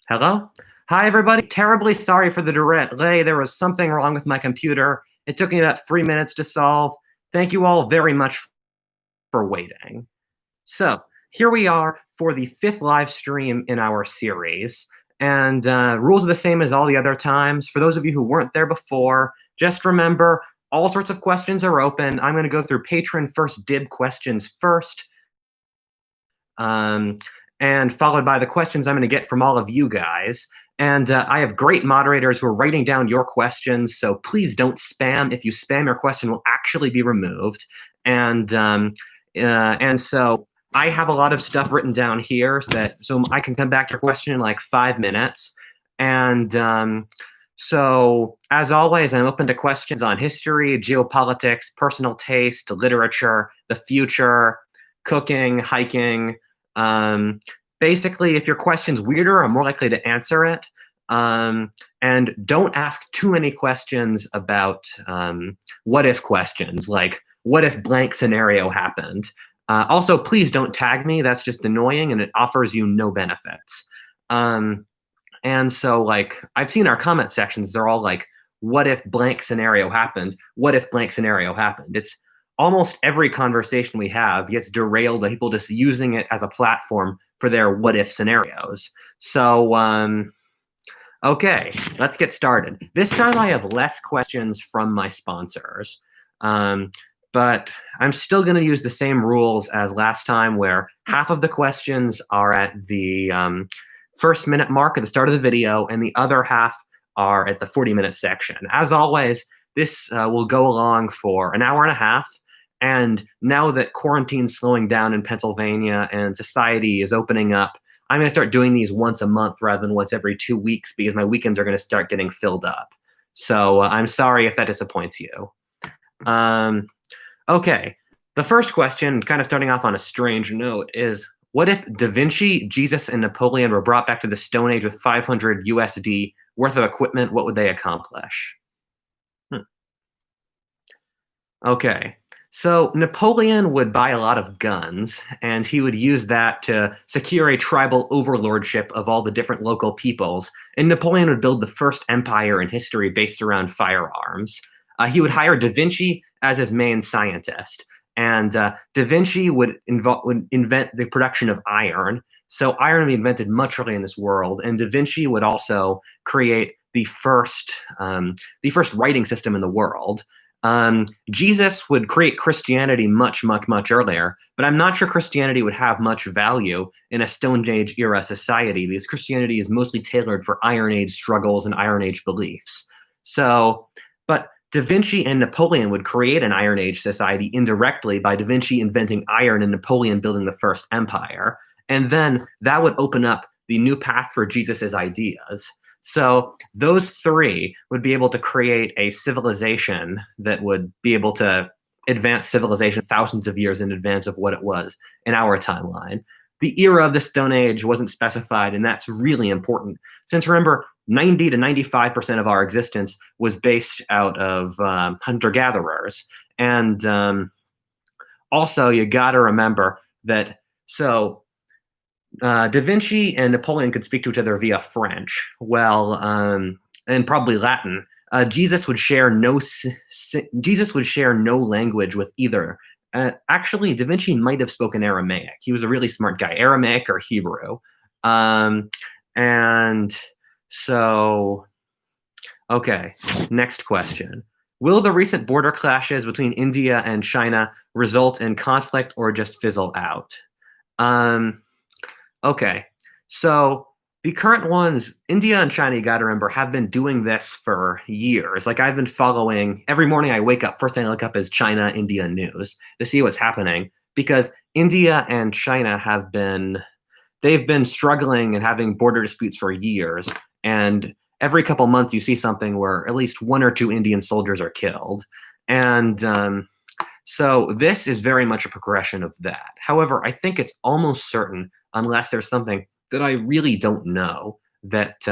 Hello? Hi, everybody. Terribly sorry for the delay. There was something wrong with my computer. It took me about 3 minutes to solve. Thank you all very much for waiting. So, here we are for the 5th live stream in our series. And rules are the same as all the other times. For those of you who weren't there before, just remember all sorts of questions are open. I'm going to go through patron first dib questions first. And followed by the questions I'm going to get from all of you guys. And I have great moderators who are writing down your questions, so please don't spam. If you spam, your question will actually be removed. And so I have a lot of stuff written down here so I can come back to your question in like 5 minutes. And so, as always, I'm open to questions on history, geopolitics, personal taste, literature, the future, cooking, hiking. Basically, if your question's weirder, I'm more likely to answer it. And don't ask too many questions about what if questions, like what if blank scenario happened. Also, please don't tag me. That's just annoying and it offers you no benefits. And so, like, I've seen our comment sections, they're all like, what if blank scenario happened? What if blank scenario happened? It's almost every conversation we have gets derailed by people just using it as a platform for their what if scenarios. So, okay, let's get started. This time I have less questions from my sponsors, but I'm still going to use the same rules as last time, where half of the questions are at the first minute mark at the start of the video, and the other half are at the 40-minute section. As always, this will go along for an hour and a half. And now that quarantine's slowing down in Pennsylvania and society is opening up, I'm going to start doing these once a month rather than once every 2 weeks, because my weekends are going to start getting filled up. So I'm sorry if that disappoints you. Okay, the first question, kind of starting off on a strange note, is what if Da Vinci, Jesus, and Napoleon were brought back to the Stone Age with 500 USD worth of equipment? What would they accomplish? Okay. So Napoleon would buy a lot of guns, and he would use that to secure a tribal overlordship of all the different local peoples. And Napoleon would build the first empire in history based around firearms. He would hire Da Vinci as his main scientist, and Da Vinci would invent the production of iron. So iron would be invented much earlier in this world, and Da Vinci would also create the first writing system in the world. Jesus would create Christianity much earlier, but I'm not sure Christianity would have much value in a Stone Age era society, because Christianity is mostly tailored for Iron Age struggles and Iron Age beliefs. So, but Da Vinci and Napoleon would create an Iron Age society indirectly by Da Vinci inventing iron and Napoleon building the first empire. And then that would open up the new path for Jesus's ideas. So those three would be able to create a civilization that would be able to advance civilization thousands of years in advance of what it was in our timeline. The era of the Stone Age wasn't specified, and that's really important, since remember, 90 to 95% of our existence was based out of hunter-gatherers. And also, you got to remember that, so Da Vinci and Napoleon could speak to each other via French, and probably Latin. Jesus would share no language with either. Actually, Da Vinci might have spoken Aramaic. He was a really smart guy, Aramaic or Hebrew. And so, okay, next question. Will the recent border clashes between India and China result in conflict or just fizzle out? Okay, so the current ones, India and China, you gotta remember, have been doing this for years. Like, I've been following, every morning I wake up, first thing I look up is China, India news to see what's happening, because India and China they've been struggling and having border disputes for years. And every couple months you see something where at least 1 or 2 Indian soldiers are killed. And so this is very much a progression of that. However, I think it's almost certain, unless there's something that I really don't know, that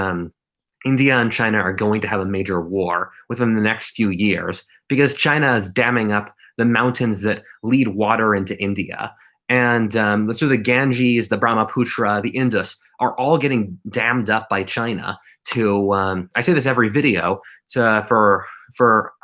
India and China are going to have a major war within the next few years, because China is damming up the mountains that lead water into India. And so the Ganges, the Brahmaputra, the Indus are all getting dammed up by China to, I say this every video, for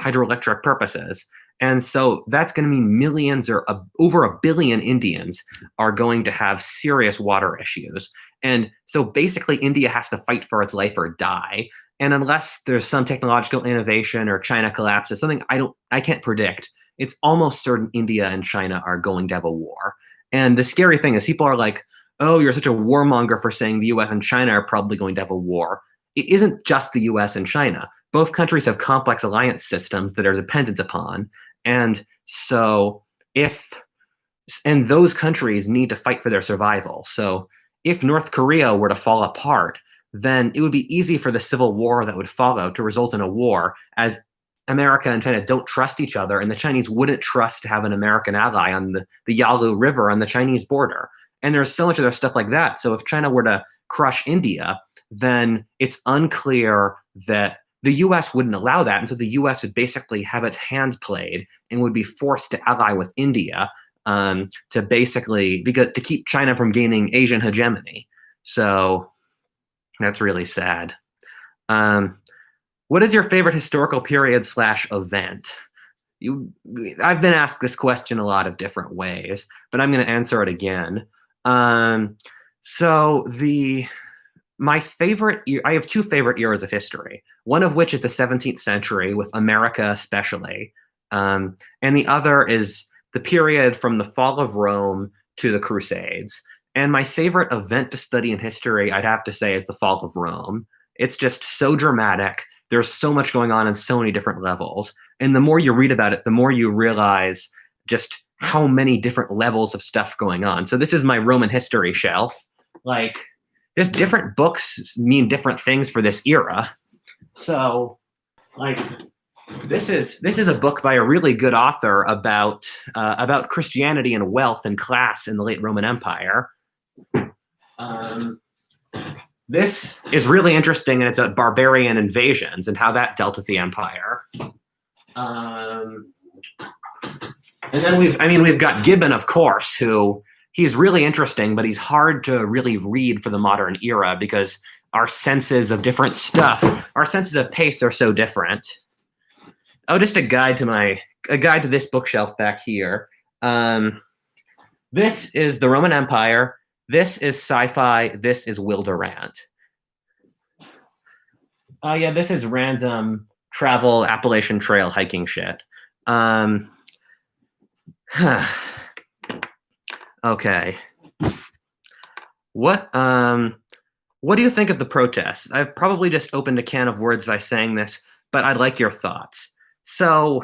hydroelectric purposes. And so that's going to mean millions or over 1 billion Indians are going to have serious water issues. And so basically India has to fight for its life or die. And unless there's some technological innovation or China collapses, something I can't predict, it's almost certain India and China are going to have a war. And the scary thing is people are like, oh, you're such a warmonger for saying the US and China are probably going to have a war. It isn't just the US and China. Both countries have complex alliance systems that are dependent upon. And so and those countries need to fight for their survival. So if North Korea were to fall apart, then it would be easy for the civil war that would follow to result in a war, as America and China don't trust each other, and the Chinese wouldn't trust to have an American ally on the Yalu River on the Chinese border. And there's so much other stuff like that. So if China were to crush India, then it's unclear that the US wouldn't allow that. And so the US would basically have its hand played and would be forced to ally with India to basically, to keep China from gaining Asian hegemony. So that's really sad. What is your favorite historical period / event? I've been asked this question a lot of different ways, but I'm going to answer it again. So my favorite, I have two favorite eras of history, one of which is the 17th century with America especially, and the other is the period from the fall of Rome to the Crusades. And my favorite event to study in history, I'd have to say, is the fall of Rome. It's just so dramatic. There's so much going on so many different levels. And the more you read about it, the more you realize just how many different levels of stuff going on. So this is my Roman history shelf. Like, just different books mean different things for this era. So, like, this is a book by a really good author about Christianity and wealth and class in the late Roman Empire. This is really interesting, and it's about barbarian invasions and how that dealt with the empire. And then we've got Gibbon, of course, who he's really interesting, but he's hard to really read for the modern era because our senses of different stuff, our senses of pace are so different. Oh, just a guide to this bookshelf back here. This is the Roman Empire. This is sci-fi. This is Wilderant. Oh yeah, this is random travel Appalachian Trail hiking shit. Okay. What do you think of the protests? I've probably just opened a can of worms by saying this, but I'd like your thoughts. So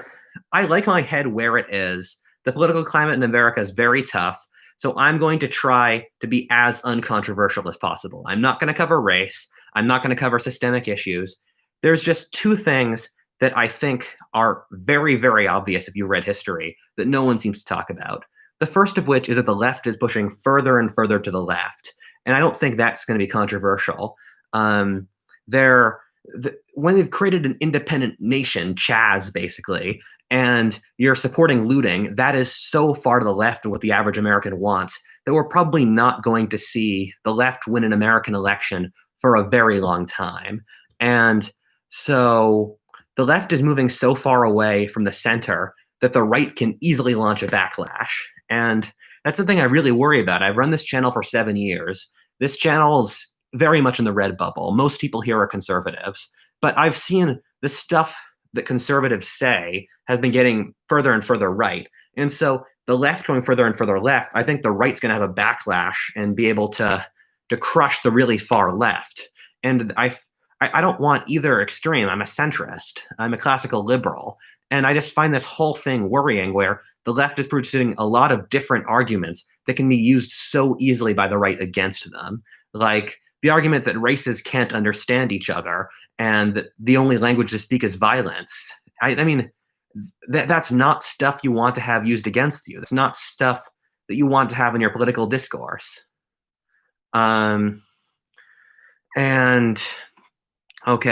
I like my head where it is. The political climate in America is very tough. So I'm going to try to be as uncontroversial as possible. I'm not going to cover race. I'm not going to cover systemic issues. There's just two things that I think are very, very obvious if you read history that no one seems to talk about. The first of which is that the left is pushing further and further to the left. And I don't think that's going to be controversial. When they've created an independent nation, Chaz basically, and you're supporting looting, that is so far to the left of what the average American wants that we're probably not going to see the left win an American election for a very long time. And so the left is moving so far away from the center that the right can easily launch a backlash. And that's something I really worry about. I've run this channel for 7 years. This channel's very much in the red bubble. Most people here are conservatives. But I've seen the stuff that conservatives say has been getting further and further right. And so the left going further and further left, I think the right's going to have a backlash and be able to crush the really far left. And I don't want either extreme. I'm a centrist. I'm a classical liberal. And I just find this whole thing worrying where the left is producing a lot of different arguments that can be used so easily by the right against them. Like the argument that races can't understand each other and that the only language to speak is violence. I mean, that's not stuff you want to have used against you. It's not stuff that you want to have in your political discourse. And okay.